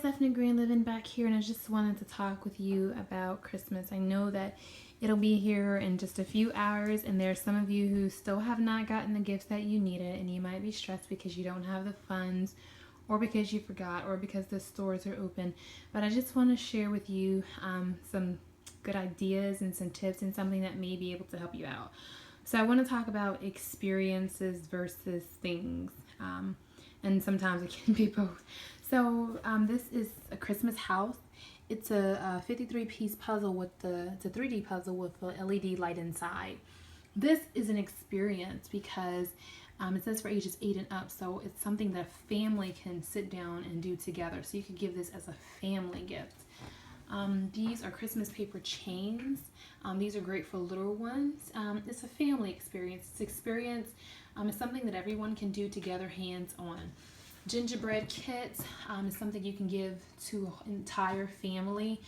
Stephanie Green living back here, and I just wanted to talk with you about Christmas. I know that it'll be here in just a few hours, and there's some of you who still have not gotten the gifts that you needed, and you might be stressed because you don't have the funds, or because you forgot, or because the stores are open. But I just want to share with you some good ideas and some tips and something that may be able to help you out. So I want to talk about experiences versus things. And sometimes it can be both. So this is a Christmas house. It's a 53-piece puzzle it's a 3D puzzle with a LED light inside. This is an experience because it says for ages 8 and up, so it's something that a family can sit down and do together. So you could give this as a family gift. These are Christmas paper chains. These are great for little ones. It's a family experience. It's something that everyone can do together, hands-on. Gingerbread kits is something you can give to an entire family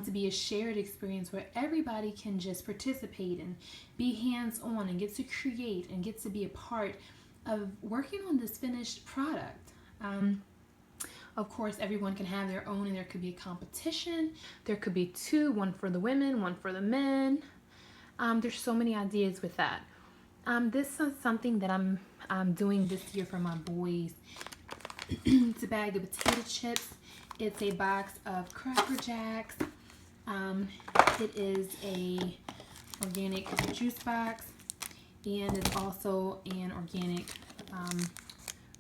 to be a shared experience where everybody can just participate and be hands-on and get to create and get to be a part of working on this finished product. Of course, everyone can have their own, and there could be a competition. There could be two, one for the women, one for the men. There's so many ideas with that. This is something that I'm doing this year for my boys. It's a bag of potato chips. It's a box of Cracker Jacks. It is a organic juice box, and it's also an organic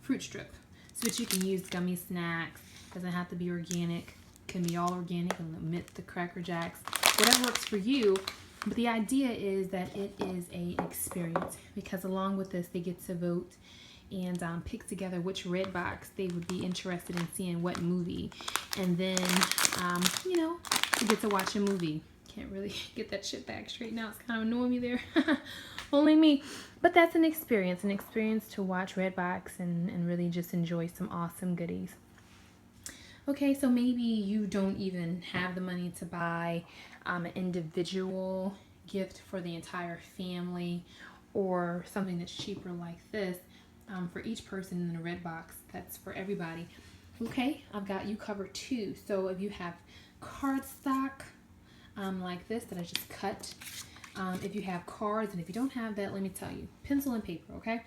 fruit strip, so that you can use gummy snacks. Doesn't have to be organic. Can be all organic and omit the Cracker Jacks. Whatever works for you. But the idea is that it is a experience, because along with this, they get to vote and pick together which red box they would be interested in seeing, what movie, and then you get to watch a movie. Can't really get that shit back straight now. It's kind of annoying me there. Only me. But that's an experience to watch Redbox and really just enjoy some awesome goodies. Okay, so maybe you don't even have the money to buy an individual gift for the entire family, or something that's cheaper like this for each person in a red box that's for everybody. Okay, I've got you covered too. So if you have cardstock like this that I just cut, if you have cards, and if you don't have that, let me tell you, pencil and paper, okay?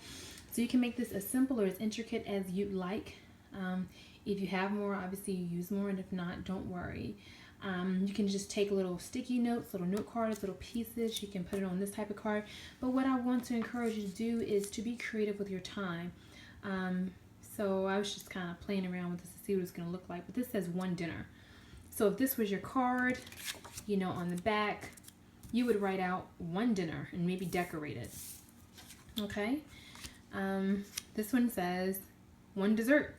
So you can make this as simple or as intricate as you'd like. If you have more, obviously you use more, and if not, don't worry. You can just take little sticky notes, little note cards, little pieces. You can put it on this type of card. But what I want to encourage you to do is to be creative with your time. So I was just kind of playing around with this to see what it's going to look like. But this says one dinner. So if this was your card, on the back, you would write out one dinner and maybe decorate it. Okay? This one says one dessert.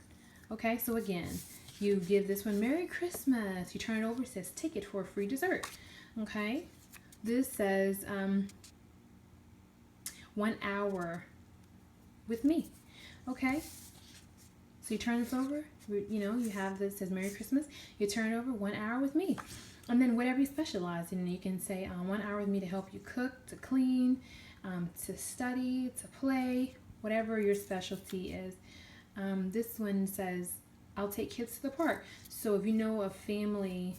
Okay, so again, you give this one Merry Christmas. You turn it over, it says ticket for a free dessert. Okay, this says 1 hour with me. Okay, so you turn this over, you have this, says Merry Christmas. You turn it over, 1 hour with me. And then whatever you specialize in, you can say 1 hour with me to help you cook, to clean, to study, to play, whatever your specialty is. This one says, I'll take kids to the park. So if you know a family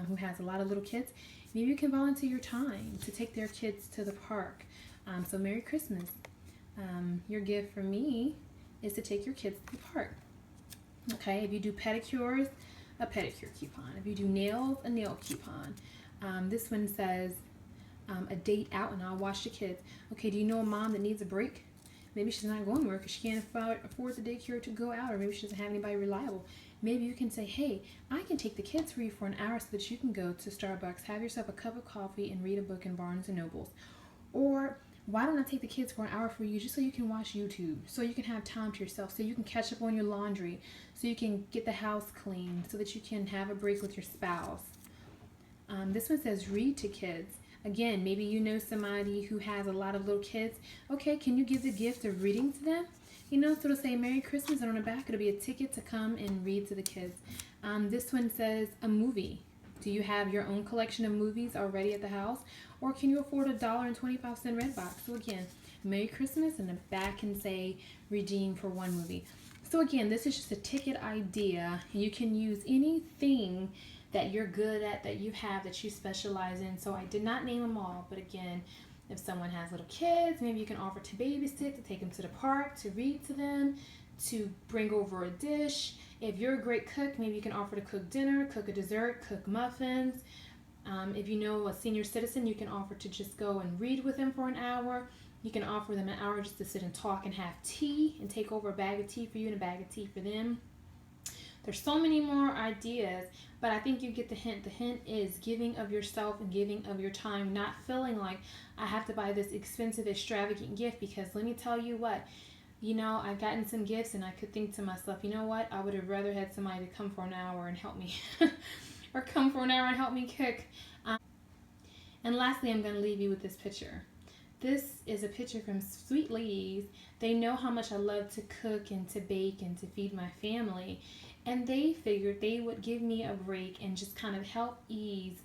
who has a lot of little kids, maybe you can volunteer your time to take their kids to the park. So Merry Christmas. Your gift for me is to take your kids to the park. Okay, if you do pedicures, a pedicure coupon. If you do nails, a nail coupon. This one says a date out and I'll watch the kids. Okay, do you know a mom that needs a break? Maybe she's not going to work because she can't afford the daycare to go out, or maybe she doesn't have anybody reliable. Maybe you can say, hey, I can take the kids for you for an hour so that you can go to Starbucks, have yourself a cup of coffee, and read a book in Barnes & Nobles. Or why don't I take the kids for an hour for you just so you can watch YouTube, so you can have time to yourself, so you can catch up on your laundry, so you can get the house clean, so that you can have a break with your spouse. This one says read to kids. Again, maybe you know somebody who has a lot of little kids. Okay, can you give the gift of reading to them? So it'll say Merry Christmas, and on the back it'll be a ticket to come and read to the kids. This one says a movie. Do you have your own collection of movies already at the house? Or can you afford $1.25 Redbox? So again, Merry Christmas, and the back can say redeem for one movie. So again, this is just a ticket idea. You can use anything that you're good at, that you have, that you specialize in. So I did not name them all, but again, if someone has little kids, maybe you can offer to babysit, to take them to the park, to read to them, to bring over a dish. If you're a great cook, maybe you can offer to cook dinner, cook a dessert, cook muffins. If you know a senior citizen, you can offer to just go and read with them for an hour. You can offer them an hour just to sit and talk and have tea and take over a bag of tea for you and a bag of tea for them. There's so many more ideas, but I think you get the hint. The hint is giving of yourself and giving of your time, not feeling like I have to buy this expensive, extravagant gift, because let me tell you what, I've gotten some gifts and I could think to myself, you know what, I would have rather had somebody to come for an hour and help me or come for an hour and help me cook. And lastly, I'm going to leave you with this picture. This is a picture from Sweet Ladies. They know how much I love to cook and to bake and to feed my family. And they figured they would give me a break and just kind of help ease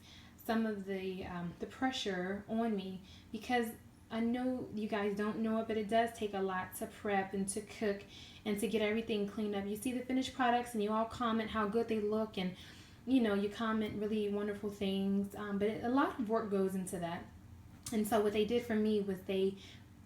some of the pressure on me, because I know you guys don't know it, but it does take a lot to prep and to cook and to get everything cleaned up. You see the finished products and you all comment how good they look, and you comment really wonderful things, but a lot of work goes into that. And so what they did for me was they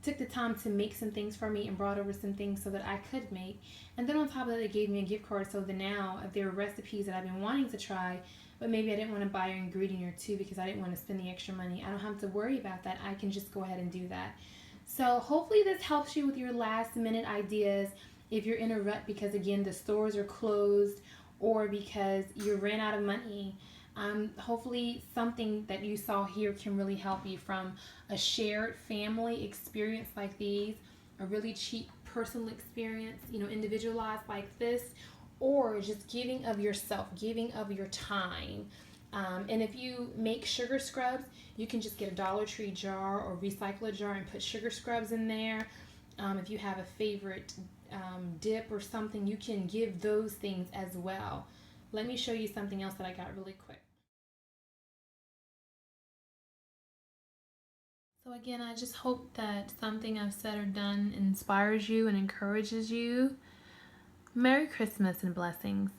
took the time to make some things for me and brought over some things so that I could make. And then on top of that, they gave me a gift card so that now, if there were recipes that I've been wanting to try, but maybe I didn't want to buy an ingredient or two because I didn't want to spend the extra money, I don't have to worry about that. I can just go ahead and do that. So hopefully this helps you with your last minute ideas if you're in a rut because, again, the stores are closed or because you ran out of money. Hopefully something that you saw here can really help you, from a shared family experience like these, a really cheap personal experience, individualized like this, or just giving of yourself, giving of your time. And if you make sugar scrubs, you can just get a Dollar Tree jar or recycle a jar and put sugar scrubs in there. If you have a favorite dip or something, you can give those things as well. Let me show you something else that I got really quick. So again, I just hope that something I've said or done inspires you and encourages you. Merry Christmas and blessings.